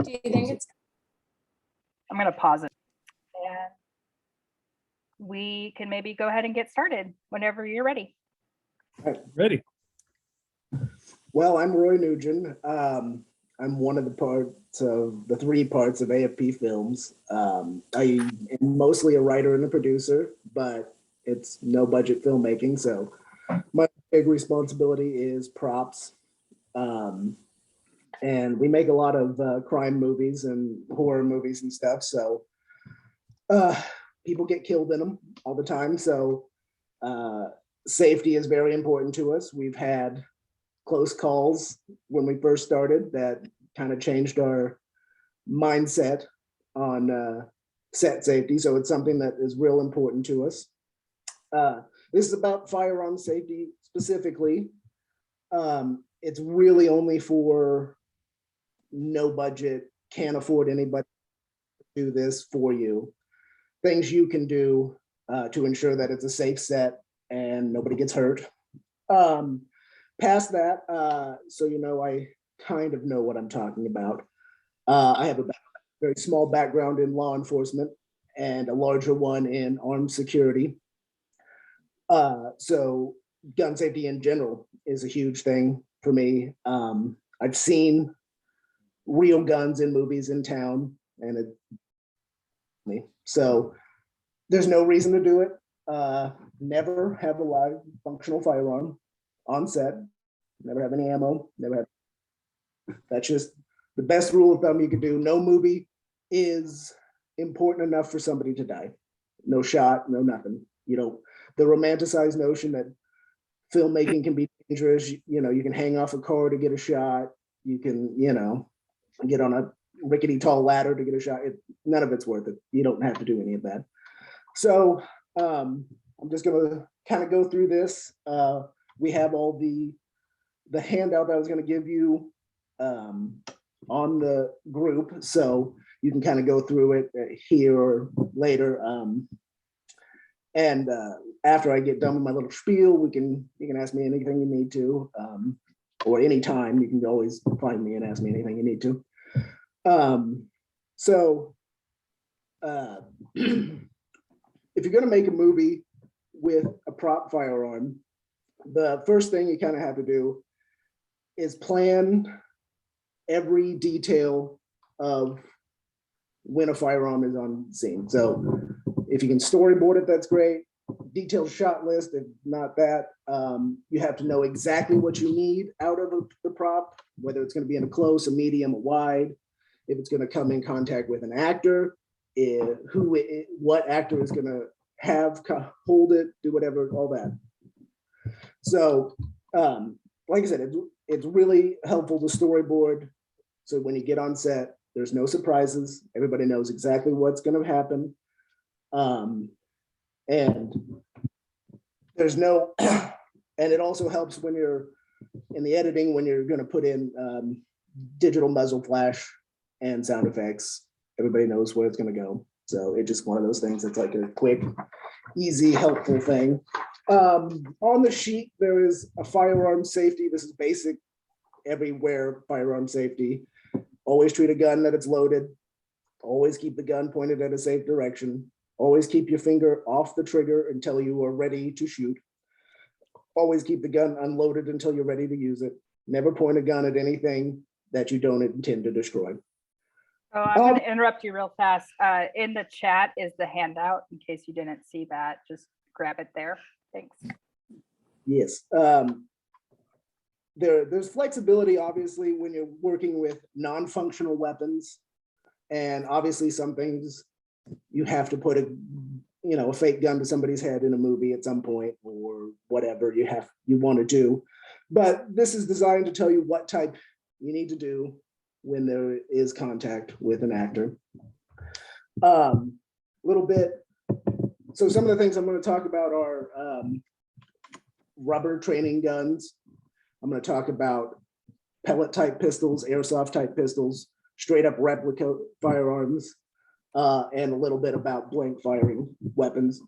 Do you think it's? I'm going to pause it. And we can maybe go ahead and get started whenever you're ready. Ready. Well, I'm Roy Nugen. I'm one of the parts of the 3 parts of AFP Films. I am mostly a writer and a producer, but it's no budget filmmaking. So my big responsibility is props. And we make a lot of crime movies and horror movies and stuff. So people get killed in them all the time. So safety is very important to us. We've had close calls when we first started that kind of changed our mindset on set safety. So it's something that is real important to us. This is about firearm safety specifically. It's really only for no budget, can't afford anybody to do this for you. Things you can do to ensure that it's a safe set and nobody gets hurt. Past that, so you know, I kind of know what I'm talking about. I have a very small background in law enforcement and a larger one in armed security. So gun safety in general is a huge thing for me. I've seen real guns in movies in town, and so there's no reason to do it. Never have a live functional firearm on set, never have any ammo, never have. That's just the best rule of thumb you could do. No movie is important enough for somebody to die. No shot, no nothing. You know, the romanticized notion that filmmaking can be dangerous. You know, you can hang off a car to get a shot. You can, you know, get on a rickety tall ladder to get a shot. None of it's worth it. You don't have to do any of that. So I'm just gonna kind of go through this. We have all the handout that I was going to give you on the group, so you can kind of go through it here or later. And after I get done with my little spiel, you can ask me anything you need to, or anytime you can always find me and ask me anything you need to. So if you're going to make a movie with a prop firearm, the first thing you kind of have to do is plan every detail of when a firearm is on scene. So if you can storyboard it, that's great. Detailed shot list, if not that, you have to know exactly what you need out of the prop, whether it's going to be in a close, a medium, a wide, if it's going to come in contact with an actor, what actor is going to have hold it, do whatever, all that. So, like I said, it's really helpful to storyboard. So when you get on set, there's no surprises. Everybody knows exactly what's going to happen. And there's no, and it also helps when you're in the editing, when you're going to put in digital muzzle flash and sound effects. Everybody knows where it's going to go. So it's just one of those things that's like a quick, easy, helpful thing. On the sheet, there is a firearm safety. This is basic everywhere firearm safety. Always treat a gun that it's loaded. Always keep the gun pointed at a safe direction. Always keep your finger off the trigger until you are ready to shoot. Always keep the gun unloaded until you're ready to use it. Never point a gun at anything that you don't intend to destroy. Oh, I'm going to interrupt you real fast. In the chat is the handout, in case you didn't see that. Just grab it there. Thanks. Yes. There's flexibility, obviously, when you're working with non-functional weapons. And obviously some things you have to put a fake gun to somebody's head in a movie at some point, or whatever you want to do. But this is designed to tell you what type you need to do when there is contact with an actor. Little bit. So some of the things I'm going to talk about are rubber training guns. I'm going to talk about pellet type pistols, airsoft type pistols, straight up replica firearms, and a little bit about blank firing weapons.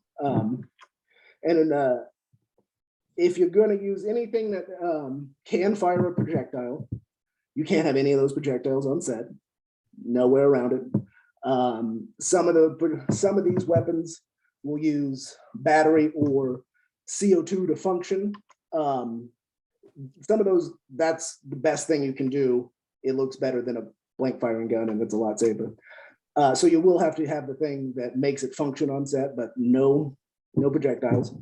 If you're going to use anything that can fire a projectile, you can't have any of those projectiles on set. nowhere around it. Some of these weapons will use battery or CO2 to function. Some of those, that's the best thing you can do. It looks better than a blank firing gun, and it's a lot safer. So you will have to have the thing that makes it function on set, but no projectiles.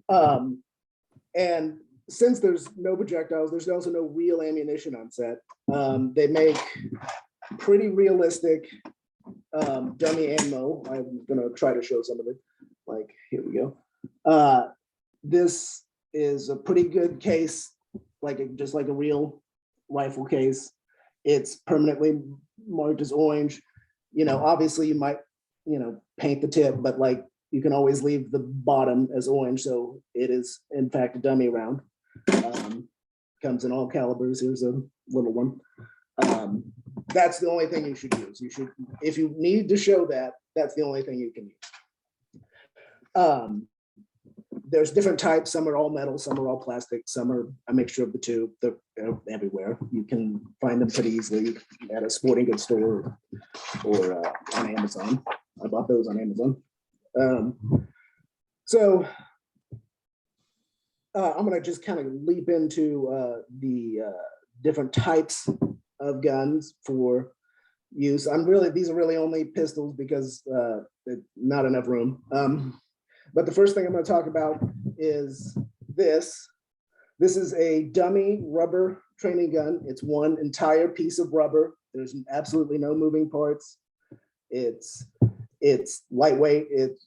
And since there's no projectiles, there's also no real ammunition on set. They make pretty realistic dummy ammo. I'm gonna try to show some of it. Like, here we go. This is a pretty good case, just like a real rifle case. It's permanently marked as orange. Obviously you might, paint the tip, but like you can always leave the bottom as orange. So it is in fact a dummy round. Comes in all calibers. Here's a little one. That's the only thing you should use. If you need to show that, that's the only thing you can use. There's different types. Some are all metal, some are all plastic, some are a mixture of the two. They're everywhere. You can find them pretty easily at a sporting goods store or on Amazon. I bought those on Amazon. So I'm gonna just kind of leap into the different types of guns for use. These are really only pistols because not enough room. But the first thing I'm going to talk about is this. This is a dummy rubber training gun. It's one entire piece of rubber. There's absolutely no moving parts. It's lightweight. It's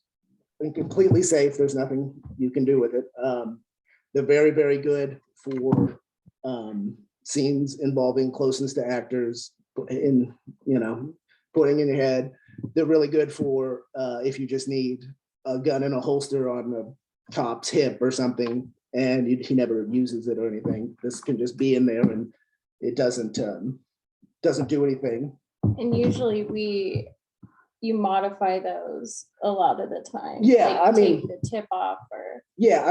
completely safe. There's nothing you can do with it. They're very, very good for scenes involving closeness to actors in, putting in your head. They're really good for if you just need a gun in a holster on the cop's hip or something, and he never uses it or anything. This can just be in there and it doesn't do anything. And usually you modify those a lot of the time. Yeah, like take the tip off or yeah,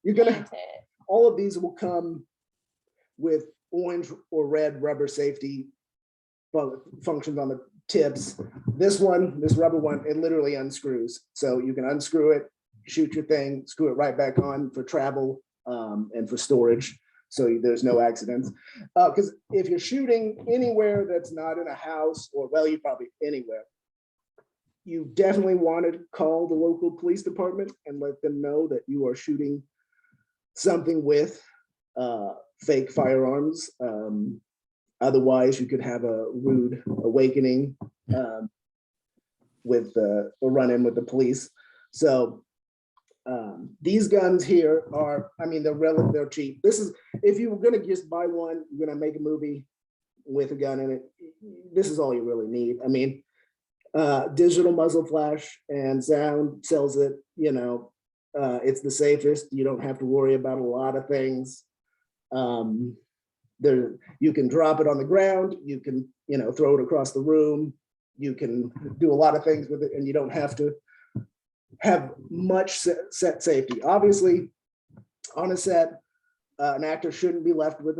you're gonna paint it. all of these will come with orange or red rubber safety functions on the tips. This rubber one, it literally unscrews. So you can unscrew it, shoot your thing, screw it right back on for travel and for storage. So there's no accidents. Because if you're shooting anywhere that's not in a house, or well, you probably anywhere, you definitely want to call the local police department and let them know that you are shooting something with fake firearms. Otherwise, you could have a rude awakening with a run-in with the police. So these guns here are, they're cheap. This is, if you were gonna just buy one, you're gonna make a movie with a gun in it, this is all you really need. Digital muzzle flash and sound sells it, it's the safest. You don't have to worry about a lot of things. You can drop it on the ground, you can throw it across the room, you can do a lot of things with it, and you don't have to have much set safety. Obviously, on a set, an actor shouldn't be left with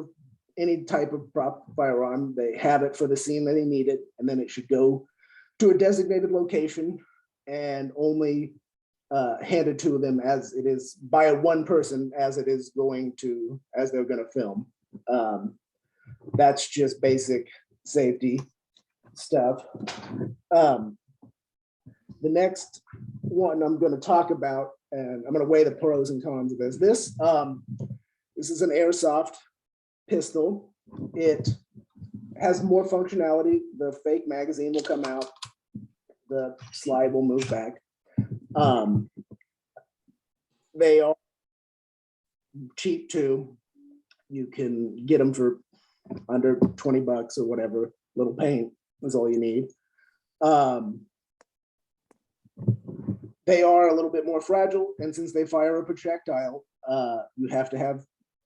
any type of prop firearm. They have it for the scene that they need it, and then it should go to a designated location and only handed to them as it is by one person as they're going to film. That's just basic safety stuff. The next one I'm going to talk about, and I'm going to weigh the pros and cons of this. This is an airsoft pistol. It has more functionality. The fake magazine will come out. The slide will move back. They are cheap too. You can get them for under 20 bucks or whatever. Little paint is all you need. They are a little bit more fragile, and since they fire a projectile, you have to have,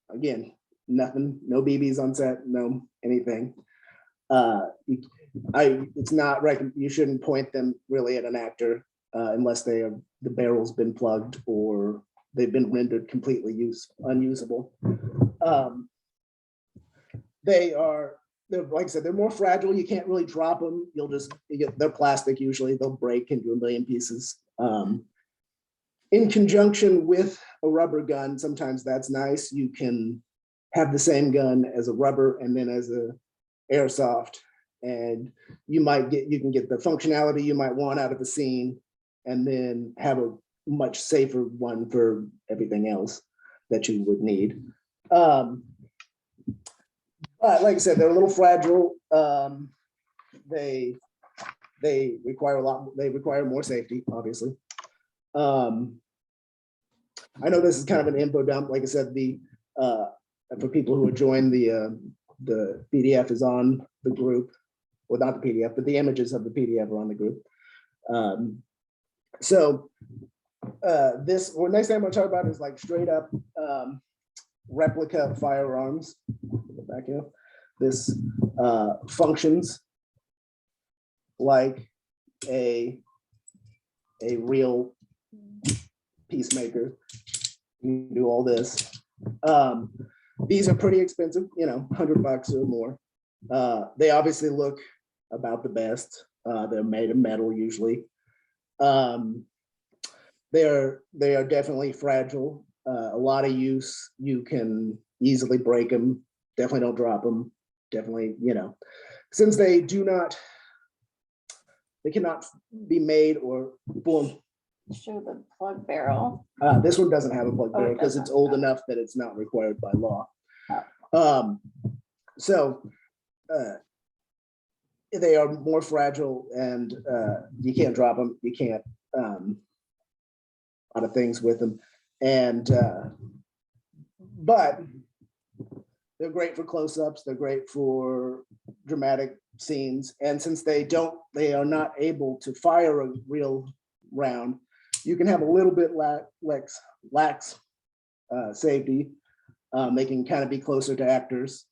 again, nothing, no BBs on set, no anything. It's not right. You shouldn't point them really at an actor unless the barrel's been plugged or they've been rendered completely unusable. They are like I said, they're more fragile. You can't really drop them. They're plastic usually. They'll break into a million pieces. In conjunction with a rubber gun, sometimes that's nice. You can have the same gun as a rubber and then as a airsoft, and you can get the functionality you might want out of the scene, and then have a much safer one for everything else that you would need. But like I said, they're a little fragile. They require more safety, obviously. I know this is kind of an info dump. Like I said, for people who would join, the PDF is on the group. Well, not the PDF, but the images of the PDF are on the group. Next thing I'm gonna talk about is like straight up Replica Firearms. Back here. This functions like a real peacemaker. You do all this. These are pretty expensive, $100 or more. They obviously look about the best. They're made of metal usually. They are definitely fragile. A lot of use. You can easily break them. Definitely don't drop them. Definitely, since they cannot be made or formed. Show the plug barrel. This one doesn't have a plug barrel because it's old enough that it's not required by law. They are more fragile, and you can't drop them. You can't a lot of things with them, and but they're great for close-ups. They're great for dramatic scenes, and since they are not able to fire a real round, you can have a little bit lax safety. They can kind of be closer to actors,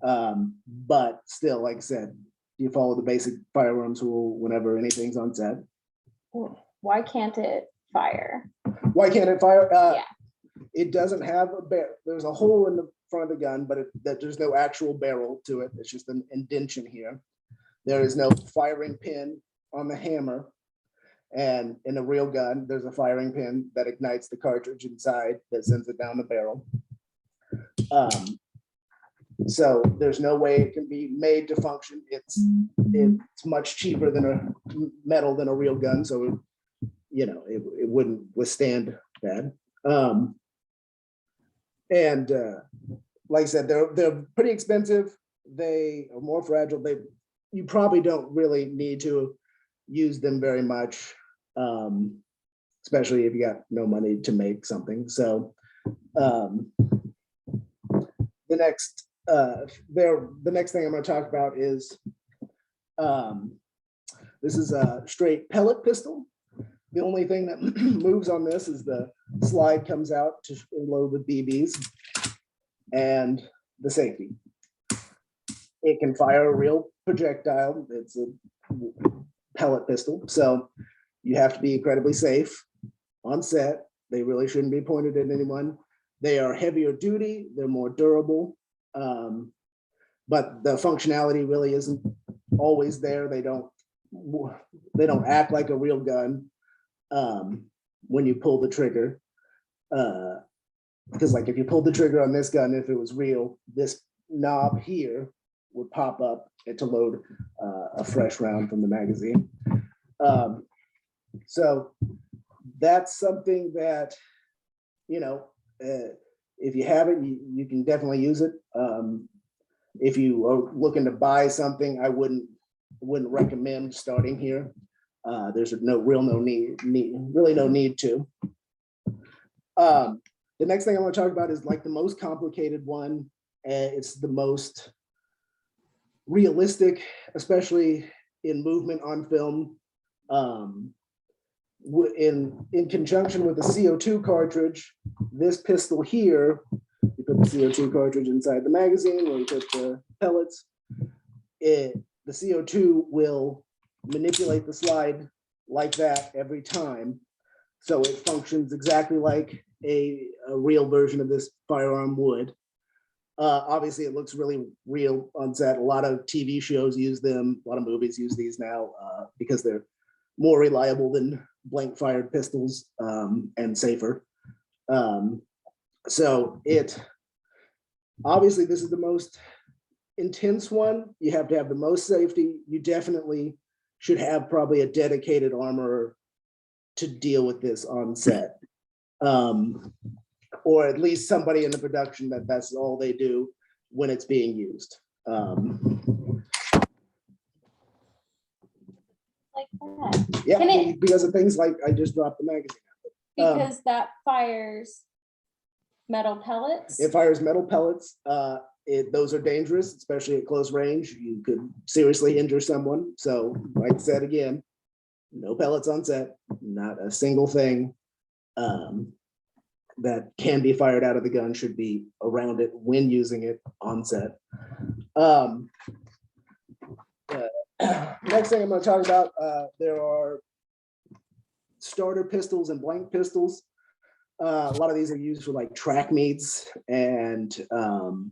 but still, like I said, you follow the basic firearms rule whenever anything's on set. Why can't it fire? Why can't it fire? Yeah. It doesn't have a barrel. There's a hole in the front of the gun, but there's no actual barrel to it. It's just an indentation here. There is no firing pin on the hammer. And in a real gun, there's a firing pin that ignites the cartridge inside that sends it down the barrel. So there's no way it can be made to function. It's much cheaper than a metal than a real gun, so it wouldn't withstand that. Like I said, they're pretty expensive. They are more fragile. You probably don't really need to use them very much, especially if you got no money to make something. So the next thing I'm going to talk about is this is a straight pellet pistol. The only thing that moves on this is the slide comes out to load with BBs and the safety. It can fire a real projectile. It's a pellet pistol, so you have to be incredibly safe on set. They really shouldn't be pointed at anyone. They are heavier duty. They're more durable, but the functionality really isn't always there. They don't act like a real gun when you pull the trigger, because like if you pulled the trigger on this gun, if it was real, this knob here would pop up to load a fresh round from the magazine. So that's something that, if you have it, you can definitely use it. If you are looking to buy something, I wouldn't recommend starting here. There's no need to. The next thing I want to talk about is like the most complicated one. It's the most realistic, especially in movement on film. In conjunction with the CO2 cartridge, this pistol here, you put the CO2 cartridge inside the magazine where you put the pellets. The CO2 will manipulate the slide like that every time. So it functions exactly like a real version of this firearm would. Obviously, it looks really real on set. A lot of TV shows use them. A lot of movies use these now because they're more reliable than blank fired pistols and safer. So obviously this is the most intense one. You have to have the most safety. You definitely should have probably a dedicated armorer to deal with this on set. Or at least somebody in the production that's all they do when it's being used. Like that, Yeah, Can it- because of things like I just dropped the magazine. because that fires metal pellets. It fires metal pellets. Those are dangerous, especially at close range. You could seriously injure someone. So like I said again, no pellets on set, not a single thing that can be fired out of the gun should be around it when using it on set. Next thing I'm going to talk about, there are starter pistols and blank pistols. A lot of these are used for like track meets and the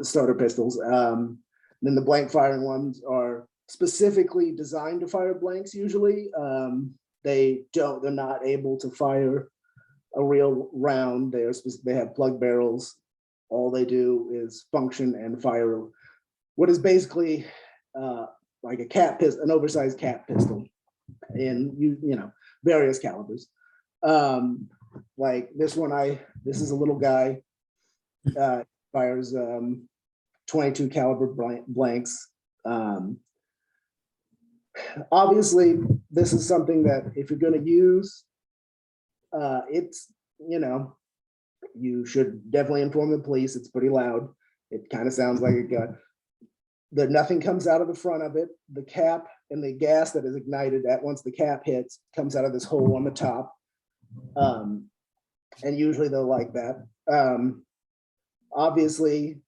starter pistols. Then the blank firing ones are specifically designed to fire blanks usually. They're not able to fire a real round. They have plug barrels. All they do is function and fire what is basically like a cat pistol, an oversized cat pistol in various calibers. Like this one, this is a little guy, fires 22 caliber blanks. Obviously, this is something that if you're going to use, you should definitely inform the police. It's pretty loud. It kind of sounds like a gun. Nothing comes out of the front of it. The cap and the gas that is ignited once the cap hits comes out of this hole on the top. And usually they'll like that. Obviously,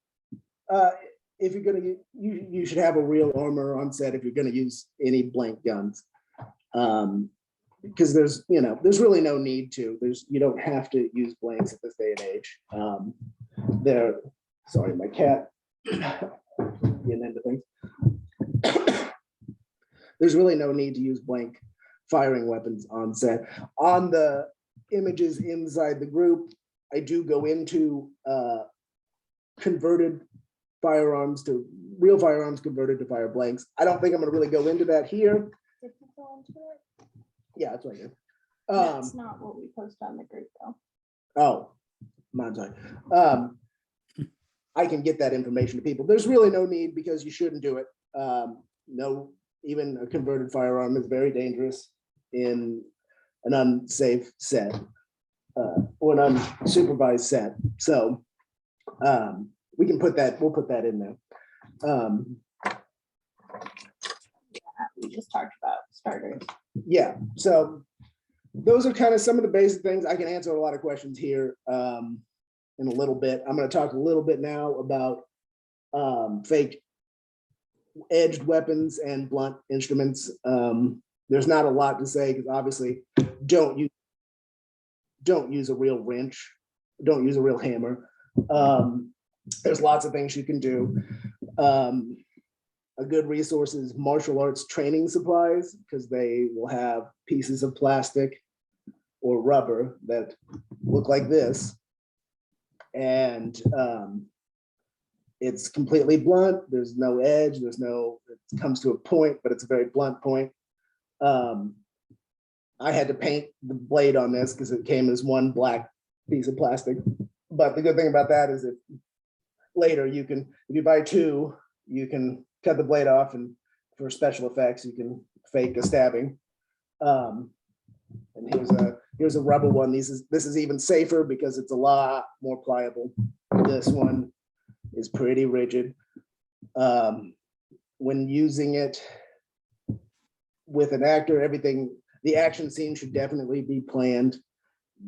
if you're going to, you should have a real armor on set if you're going to use any blank guns. Because there's really no need to. You don't have to use blanks at this day and age. Sorry, my cat getting into things. There's really no need to use blank firing weapons on set. On the images inside the group, I do go into converted firearms to real firearms converted to fire blanks. I don't think I'm going to really go into that here. Did you go into it? Yeah, that's right here. That's not what we post on the group though. Oh, I'm sorry. I can get that information to people. There's really no need because you shouldn't do it. No, even a converted firearm is very dangerous in an unsafe set or an unsupervised set. So we'll put that in there. We just talked about starters. Yeah, so those are kind of some of the basic things. I can answer a lot of questions here in a little bit. I'm going to talk a little bit now about fake edged weapons and blunt instruments. There's not a lot to say because obviously don't use a real wrench, don't use a real hammer. There's lots of things you can do. A good resource is martial arts training supplies because they will have pieces of plastic or rubber that look like this. And it's completely blunt. There's no edge. It comes to a point, but it's a very blunt point. I had to paint the blade on this because it came as one black piece of plastic. But the good thing about that is that later if you buy two, you can cut the blade off, and for special effects, you can fake a stabbing. And here's a rubber one. This is even safer because it's a lot more pliable. This one is pretty rigid. When using it with an actor, the action scene should definitely be planned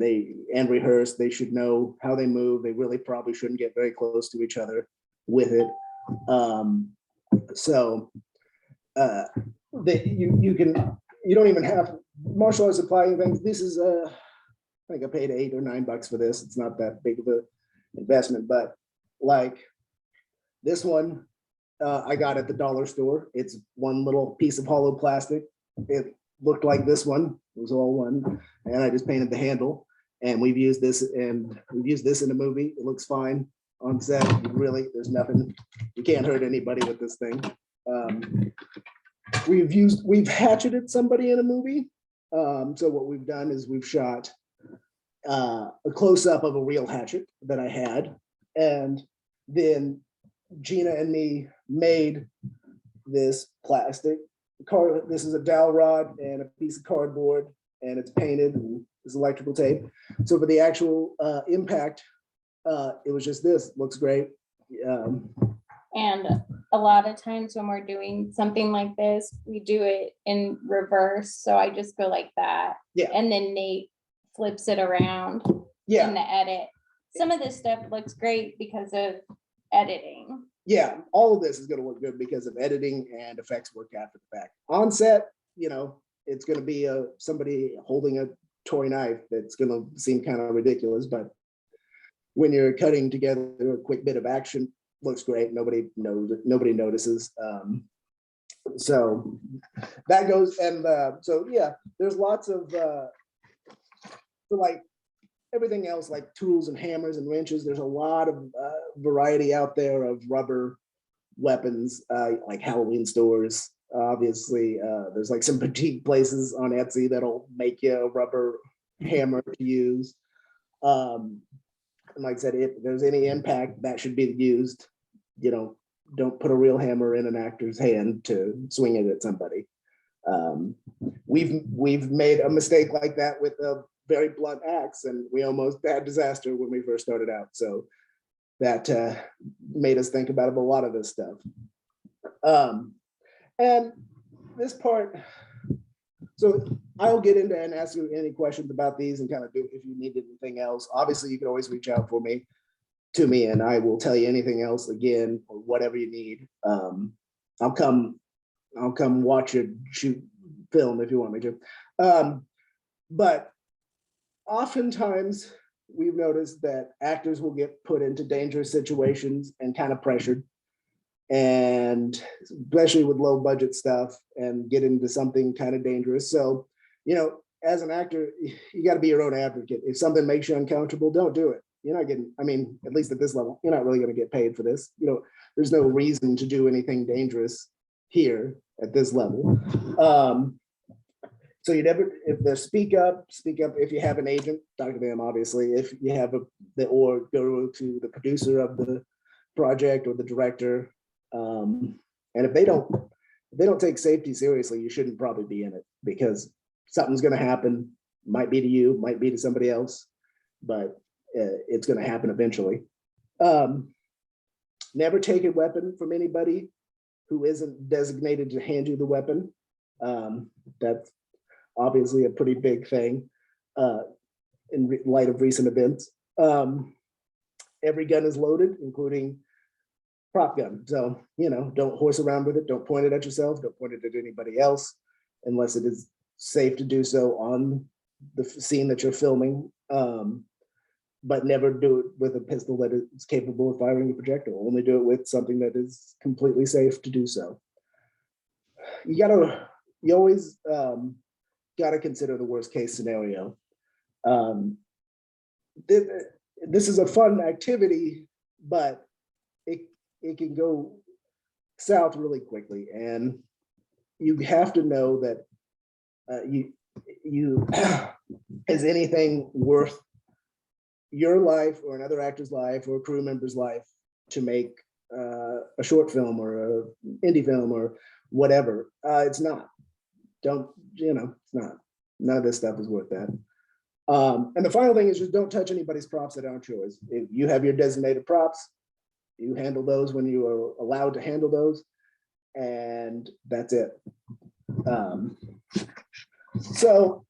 and rehearsed. They should know how they move. They really probably shouldn't get very close to each other with it. So you don't even have martial arts supplying things. This is I think I paid $8 or $9 for this. It's not that big of an investment, but like this one, I got at the dollar store. It's one little piece of hollow plastic. It looked like this one. It was all one, and I just painted the handle. And we've used this in a movie. It looks fine on set. Really, there's nothing. You can't hurt anybody with this thing. We've hatcheted somebody in a movie. So what we've done is we've shot a close-up of a real hatchet that I had, and then Gina and me made this plastic car. This is a dowel rod and a piece of cardboard, and it's painted and it's electrical tape. So for the actual impact, it was just this. Looks great. And a lot of times when we're doing something like this, we do it in reverse. So I just go like that. Yeah. And then Nate flips it around in Yeah, the edit. Some of this stuff looks great because of editing. yeah. All of this is going to look good because of editing and effects work after the fact. On set, it's going to be somebody holding a toy knife that's going to seem kind of ridiculous, but when you're cutting together a quick bit of action, looks great. Nobody knows it. Nobody notices. So that goes, and so yeah, there's lots of like everything else, like tools and hammers and wrenches. There's a lot of variety out there of rubber weapons, like Halloween stores. Obviously, there's like some boutique places on Etsy that'll make you a rubber hammer to use. And like I said, if there's any impact, that should be used. Don't put a real hammer in an actor's hand to swing it at somebody. We've made a mistake like that with a very blunt axe, and we almost had disaster when we first started out. So that made us think about a lot of this stuff. And this part, so I'll get into and ask you any questions about these and kind of do if you need anything else. Obviously, you can always reach out to me, and I will tell you anything else again or whatever you need. I'll come watch you shoot film if you want me to. But oftentimes we've noticed that actors will get put into dangerous situations and kind of pressured, and especially with low budget stuff, and get into something kind of dangerous. So, as an actor, you got to be your own advocate. If something makes you uncomfortable, don't do it. You're not getting, at least at this level, you're not really going to get paid for this. There's no reason to do anything dangerous here at this level. So if they speak up. If you have an agent, talk to them, obviously. If you have or go to the producer of the project or the director. And if they don't take safety seriously, you shouldn't probably be in it, because something's going to happen. Might be to you, might be to somebody else, but it's going to happen eventually. Never take a weapon from anybody who isn't designated to hand you the weapon. That's obviously a pretty big thing in light of recent events. Every gun is loaded, including prop gun. So, don't horse around with it. Don't point it at yourself. Don't point it at anybody else unless it is safe to do so on the scene that you're filming. But never do it with a pistol that is capable of firing a projectile. Only do it with something that is completely safe to do so. You always gotta consider the worst case scenario. This is a fun activity, but it can go south really quickly, and you have to know that you is anything worth your life or another actor's life or a crew member's life to make a short film or an indie film or whatever. It's not. It's not. None of this stuff is worth that. And the final thing is just don't touch anybody's props that aren't yours. If you have your designated props, you handle those when you are allowed to handle those, and that's it. So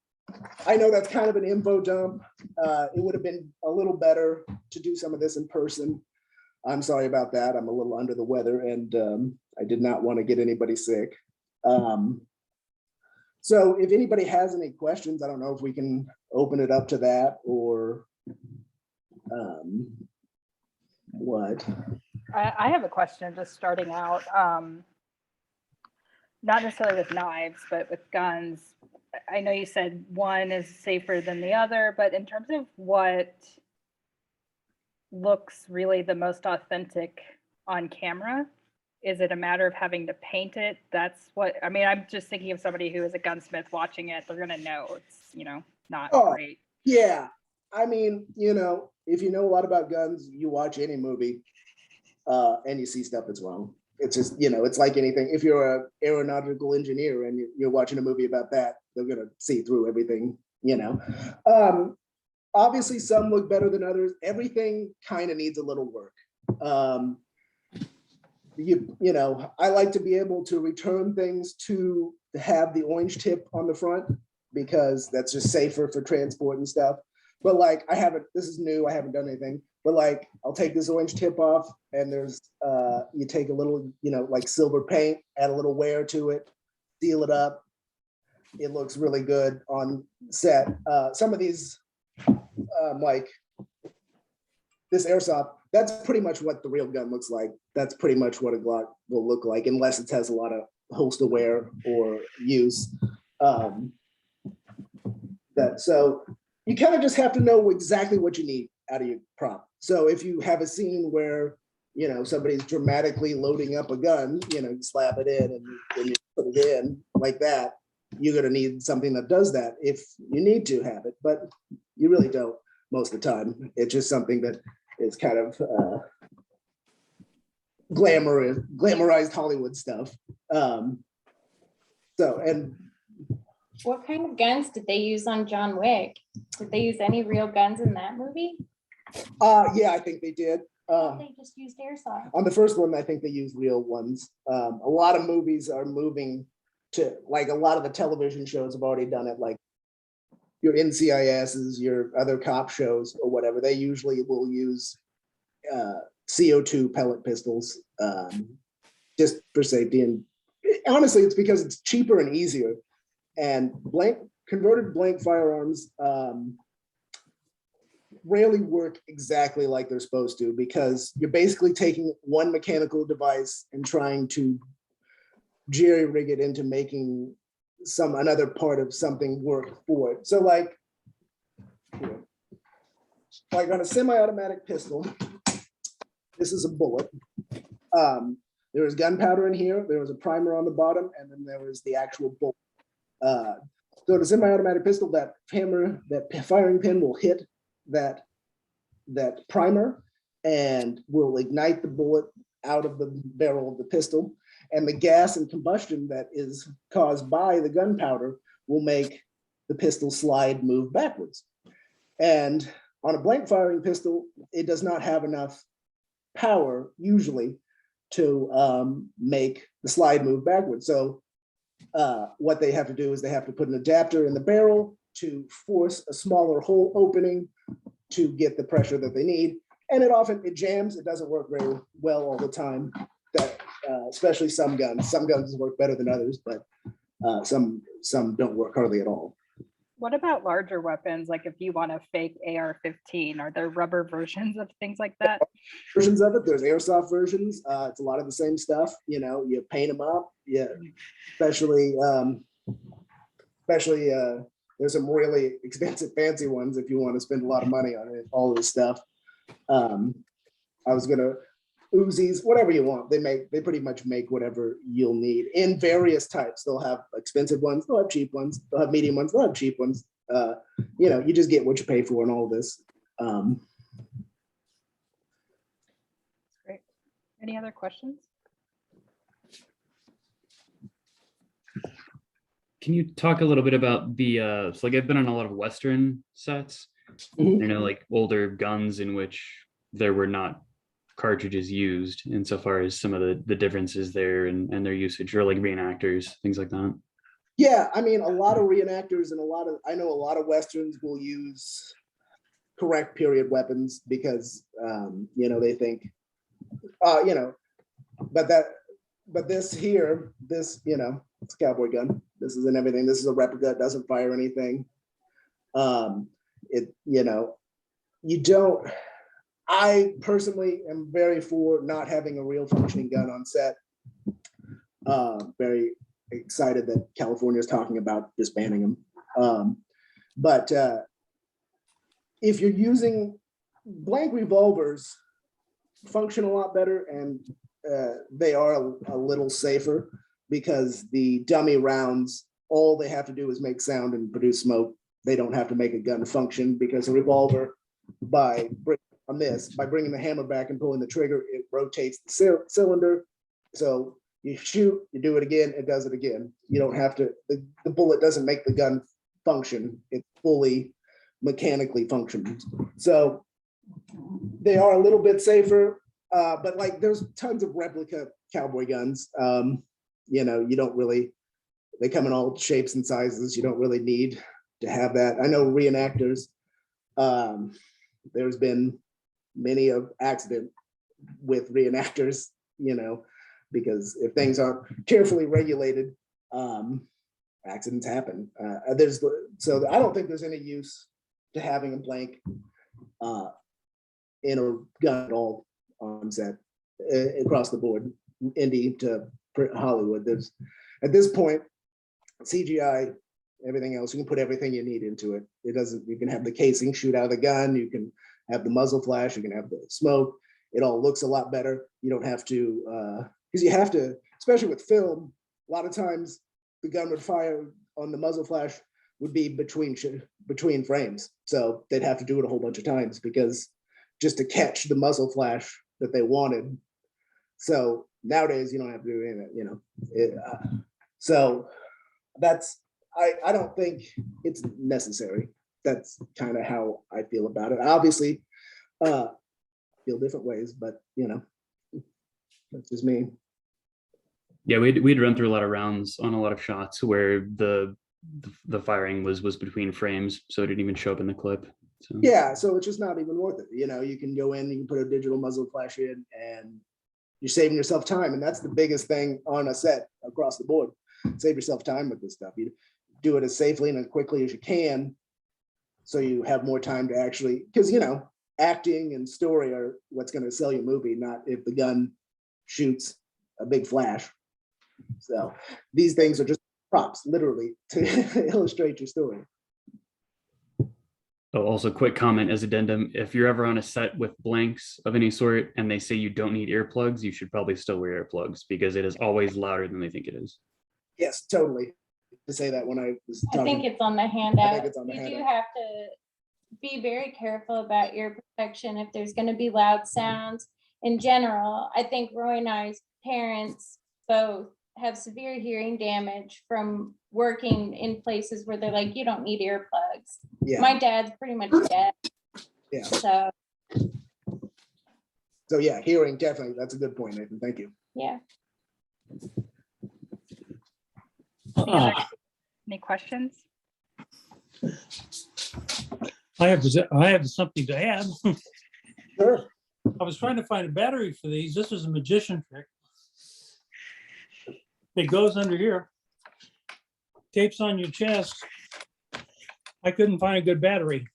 I know that's kind of an info dump. It would have been a little better to do some of this in person. I'm sorry about that. I'm a little under the weather, and I did not want to get anybody sick. So if anybody has any questions, I don't know if we can open it up to that, or What? I have a question just starting out. Not necessarily with knives, but with guns. I know you said one is safer than the other, but in terms of what looks really the most authentic on camera, is it a matter of having to paint it? That's what, I mean, I'm just thinking of somebody who is a gunsmith watching it, they're gonna know it's, you know, not great. Yeah, I mean, if you know a lot about guns, you watch any movie and you see stuff that's wrong. It's just, it's like anything. If you're an aeronautical engineer and you're watching a movie about that, they're gonna see through everything, Obviously, some look better than others. Everything kind of needs a little work. I like to be able to return things to have the orange tip on the front because that's just safer for transport and stuff. But like, this is new, I haven't done anything, but like, I'll take this orange tip off and there's, you take a little, like silver paint, add a little wear to it, seal it up. It looks really good on set. Some of these, like this airsoft, that's pretty much what the real gun looks like. That's pretty much what a Glock will look like, unless it has a lot of holster wear or use. So you kind of just have to know exactly what you need out of your prop. So if you have a scene where, somebody's dramatically loading up a gun, you slap it in and then you put it in like that, you're gonna need something that does that if you need to have it, but you really don't most of the time. It's just something that is kind of glamorized Hollywood stuff. What kind of guns did they use on John Wick? Did they use any real guns in that movie? Yeah, I think they did. They just used airsoft. On the first one, I think they used real ones. A lot of movies are moving to, like, a lot of the television shows have already done it, like your NCISs, your other cop shows or whatever. They usually will use CO2 pellet pistols just for safety. And honestly, it's because it's cheaper and easier. And converted blank firearms rarely work exactly like they're supposed to, because you're basically taking one mechanical device and trying to jerry rig it into making another part of something work for it. So like on a semi-automatic pistol, this is a bullet. There was gunpowder in here, there was a primer on the bottom, and then there was the actual bullet. So the semi-automatic pistol, that firing pin will hit that primer and will ignite the bullet out of the barrel of the pistol. And the gas and combustion that is caused by the gunpowder will make the pistol slide move backwards. And on a blank firing pistol, it does not have enough power usually to make the slide move backwards. So what they have to do is they have to put an adapter in the barrel to force a smaller hole opening to get the pressure that they need. And it jams, it doesn't work very well all the time. Especially some guns. Some guns work better than others, but some don't work hardly at all. What about larger weapons? Like if you want a fake AR-15, are there rubber versions of things like that? Versions of it, there's airsoft versions. It's a lot of the same stuff. You paint them up. Yeah, especially there's some really expensive, fancy ones if you want to spend a lot of money on it. All this stuff. Uzis, whatever you want. They pretty much make whatever you'll need in various types. They'll have expensive ones, they'll have cheap ones, they'll have medium ones, they'll have cheap ones. You just get what you pay for and all this. Great. Any other questions? Can you talk a little bit about the so like I've been on a lot of Western sets, like older guns in which there were not cartridges used, insofar as some of the differences there and their usage, or like reenactors, things like that? Yeah, I mean, a lot of reenactors and I know a lot of Westerns will use correct period weapons because, they think, but this here, it's a cowboy gun. This isn't everything. This is a replica. It doesn't fire anything. I personally am very for not having a real functioning gun on set. Very excited that California is talking about disbanding them. But if you're using blank revolvers, function a lot better, and they are a little safer because the dummy rounds, all they have to do is make sound and produce smoke. They don't have to make a gun function, because a revolver, by bringing the hammer back and pulling the trigger, it rotates the cylinder. So you shoot, you do it again, it does it again. You don't have to, the bullet doesn't make the gun function. It's fully mechanically functioning. So they are a little bit safer, but like there's tons of replica cowboy guns. You know, you don't really, they come in all shapes and sizes. You don't really need to have that. I know reenactors, there's been many of accident with reenactors, you know, because if things aren't carefully regulated, accidents happen. So I don't think there's any use to having a blank in a gun at all on set across the board, indie to Hollywood. There's at this point, CGI, everything else, you can put everything you need into it. It doesn't, you can have the casing shoot out of the gun, you can have the muzzle flash, you can have the smoke. It all looks a lot better. You don't have to, because you have to, especially with film, a lot of times the gun would fire on the muzzle flash would be between frames. So they'd have to do it a whole bunch of times because just to catch the muzzle flash that they wanted. So nowadays you don't have to do any of that, you know. So that's, I don't think it's necessary. That's kind of how I feel about it. Obviously, feel different ways, but you know, that's just me. Yeah, we'd run through a lot of rounds on a lot of shots where the firing was between frames, so it didn't even show up in the clip. So. Yeah, so it's just not even worth it. You know, you can go in, you can put a digital muzzle flash in, and you're saving yourself time. And that's the biggest thing on a set across the board. Save yourself time with this stuff. You do it as safely and as quickly as you can, so you have more time to actually, because you know, acting and story are what's going to sell your movie, not if the gun shoots a big flash. So these things are just props, literally, to illustrate your story. Oh, also quick comment as addendum, if you're ever on a set with blanks of any sort and they say you don't need earplugs, you should probably still wear earplugs because it is always louder than they think it is. Yes, totally. To say that when I was talking. I think it's on the handout. it's on the You do handout. have to be very careful about your protection if there's going to be loud sounds. In general, I think Roy and I's parents both have severe hearing damage from working in places where they're like, you don't need earplugs. Yeah. My dad's pretty much deaf. Yeah. So yeah, hearing, definitely. That's a good point, Nathan. Thank you. yeah. Any questions? I have something to add. Sure. I was trying to find a battery for these. This is a magician trick. It goes under here, tapes on your chest. I couldn't find a good battery.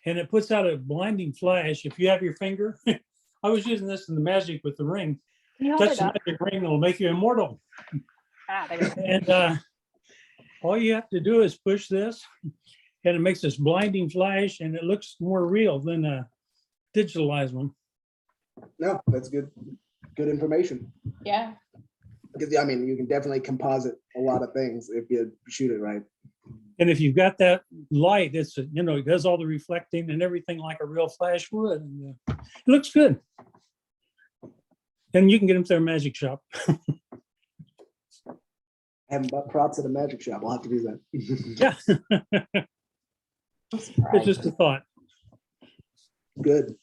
And it puts out a blinding flash if you have your finger. I was using this in the magic with the ring. Can you hold Touch it the up? magic ring, it'll make you immortal. There you go. And all you have to do is push this and it makes this blinding flash and it looks more real than a digitalized one. No, that's good information. Yeah. Because I mean, you can definitely composite a lot of things if you shoot it right. And if you've got that light, it's, you know, it does all the reflecting and everything like a real flash would. And, it looks good. And you can get them to their magic shop. Having props at a magic shop. I'll have to do that. Yeah. It's just a thought. Good.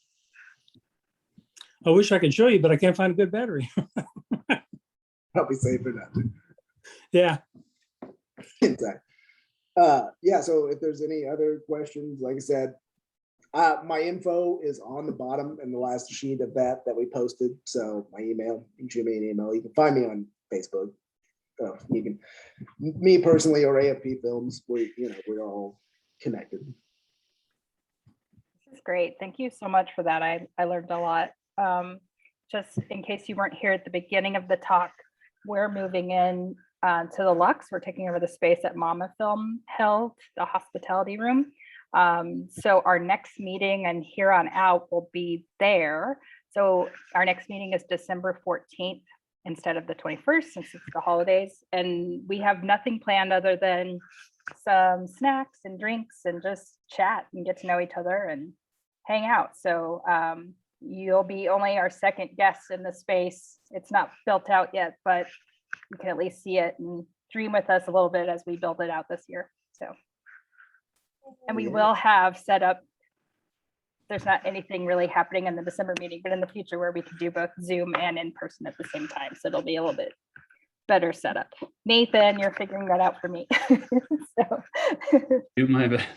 I wish I could show you, but I can't find a good battery. Probably safer not to. Yeah. Exactly. Yeah, so if there's any other questions, like I said, my info is on the bottom and the last sheet of that we posted. So my email, you can shoot me an email. You can find me on Facebook. You can, me personally or AFP Films, we're all connected. great. Thank you so much for that. I learned a lot. Just in case you weren't here at the beginning of the talk, we're moving in to the Lux. We're taking over the space that Mama Film held, the hospitality room. So our next meeting and here on out will be there. So our next meeting is December 14th instead of the 21st, since it's the holidays. And we have nothing planned other than some snacks and drinks and just chat and get to know each other and hang out. So you'll be only our second guest in the space. It's not built out yet, but you can at least see it and dream with us a little bit as we build it out this year. So, and we will have set up, there's not anything really happening in the December meeting, but in the future where we can do both Zoom and in person at the same time. So it'll be a little bit better setup. Nathan, you're figuring that out for me. So. Do my best.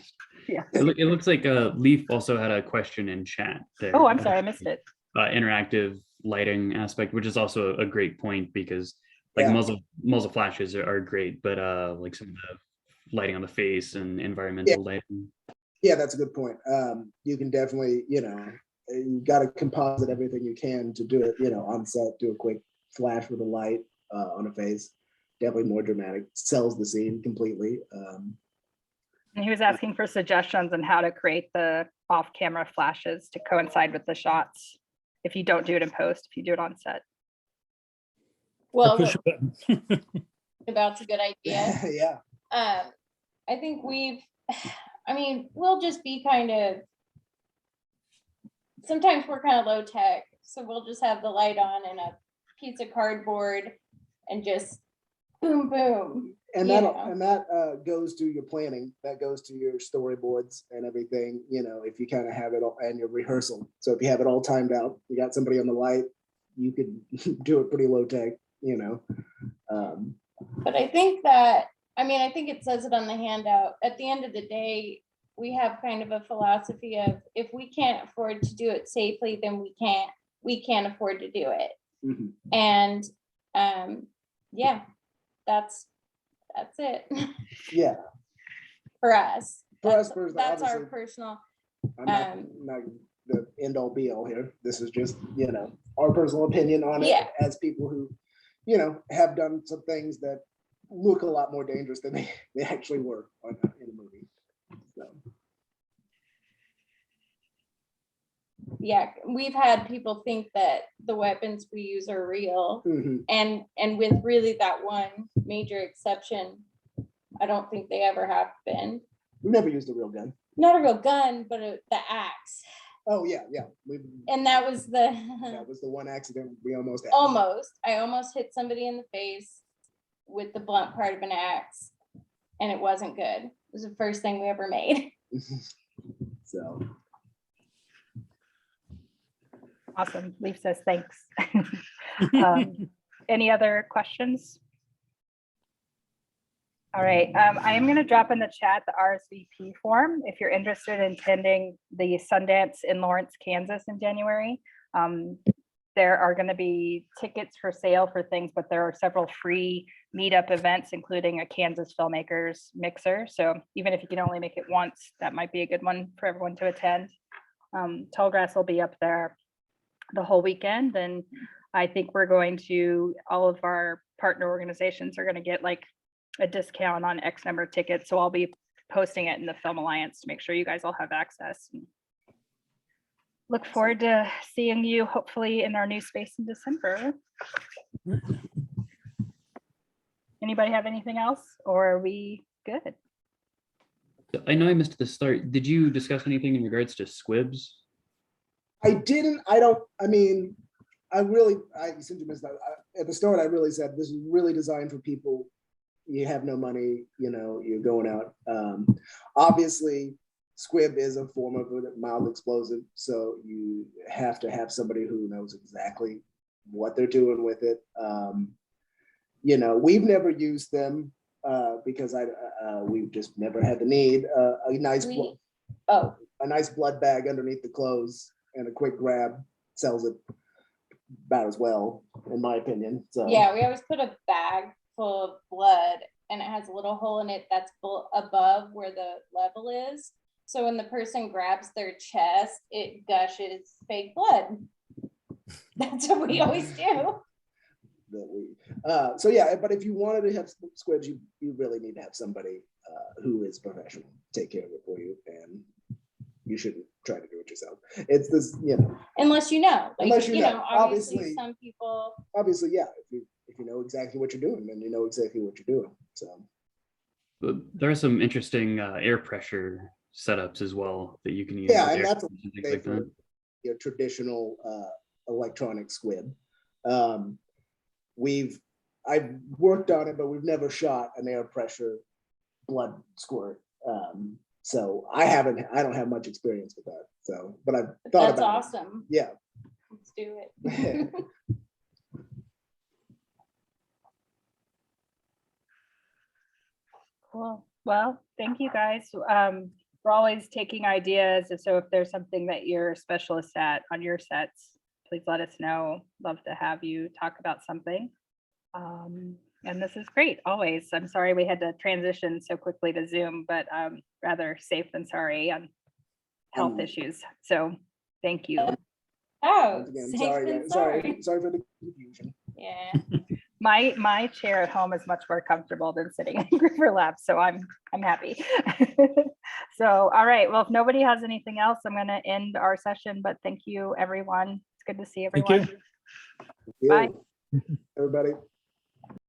Yeah. It looks like Leaf also had a question in chat there. Oh, I'm sorry, I missed it. Interactive lighting aspect, which is also a great point, because like muzzle flashes are great, but like some of the lighting on the face and environmental lighting. Yeah, that's a good point. You can definitely, you got to composite everything you can to do it, on set, do a quick flash with a light on a face. Definitely more dramatic, sells the scene completely. And he was asking for suggestions on how to create the off-camera flashes to coincide with the shots. If you don't do it in post, if you do it on set. Well, Push a button. about's a good idea. Yeah. I think we'll just be kind of, sometimes we're kind of low tech, so we'll just have the light on and a piece of cardboard and just boom, boom. And that goes to your planning, that goes to your storyboards and everything, if you kind of have it all, and your rehearsal. So if you have it all timed out, you got somebody on the light, you could do it pretty low tech, But I think that, I think it says it on the handout. At the end of the day, we have kind of a philosophy of, if we can't afford to do it safely, then we can't afford to do it. Mhm. And that's it. Yeah. For us. For us, That's our obviously, personal. I'm not the end all be all here. This is just, our personal opinion on it, Yeah. as people who, have done some things that look a lot more dangerous than they actually were in a movie. So. Yeah, we've had people think that the weapons we use are real. Mhm. And with really that one major exception, I don't think they ever have been. We've never used a real gun. Not a real gun, but the axe. Oh yeah. And that was the That was the one accident we almost had. I almost hit somebody in the face with the blunt part of an axe, and it wasn't good. It was the first thing we ever made. So. Awesome. Leaf says thanks. Any other questions? All right, I am going to drop in the chat the RSVP form if you're interested in attending the Sundance in Lawrence, Kansas in January. There are going to be tickets for sale for things, but there are several free meetup events, including a Kansas filmmakers mixer. So even if you can only make it once, that might be a good one for everyone to attend. Tallgrass will be up there the whole weekend, and I think we're going to, all of our partner organizations are going to get like a discount on X number of tickets. So I'll be posting it in the Film Alliance to make sure you guys all have access. And look forward to seeing you hopefully in our new space in December. Anybody have anything else, or are we good? I know I missed the start. Did you discuss anything in regards to Squibs? I didn't. Since you missed that, at the start, I really said this is really designed for people. You have no money, you're going out. Obviously, Squib is a form of a mild explosive, so you have to have somebody who knows exactly what they're doing with it. We've never used them because we've just never had the need. A nice blood bag underneath the clothes and a quick grab sells it about as well, in my opinion. So Yeah, we always put a bag full of blood, and it has a little hole in it that's above where the level is. So when the person grabs their chest, it gushes fake blood. That's what we always do. So yeah, but if you wanted to have squibs, you really need to have somebody who is professional take care of it for you, and you shouldn't try to do it yourself. It's this, Unless you know, like, Unless you know. obviously Obviously- some people, obviously, yeah, if you know exactly what you're doing, then you know exactly what you're doing. So But there are some interesting air pressure setups as well that you can use. yeah, with and air that's guns and things a like for that. your traditional electronic squib. I've worked on it, but we've never shot an air pressure blood squirt. So I don't have much experience with that. So, but I've thought that's about awesome. it. Yeah. Let's do it. Cool. Well, thank you guys. We're always taking ideas. And so if there's something that you're a specialist at on your sets, please let us know. Love to have you talk about something. And this is great, always. I'm sorry we had to transition so quickly to Zoom, but rather safe than sorry on health issues. So Oh, thank you. Once again, safe sorry and for the confusion. Yeah. My chair at home is much more comfortable than sitting in Groover Labs, so I'm happy. So, all right, well, if nobody has anything else, I'm going to end our session, but thank you, everyone. It's good to see Thank you. everyone. Bye. Everybody.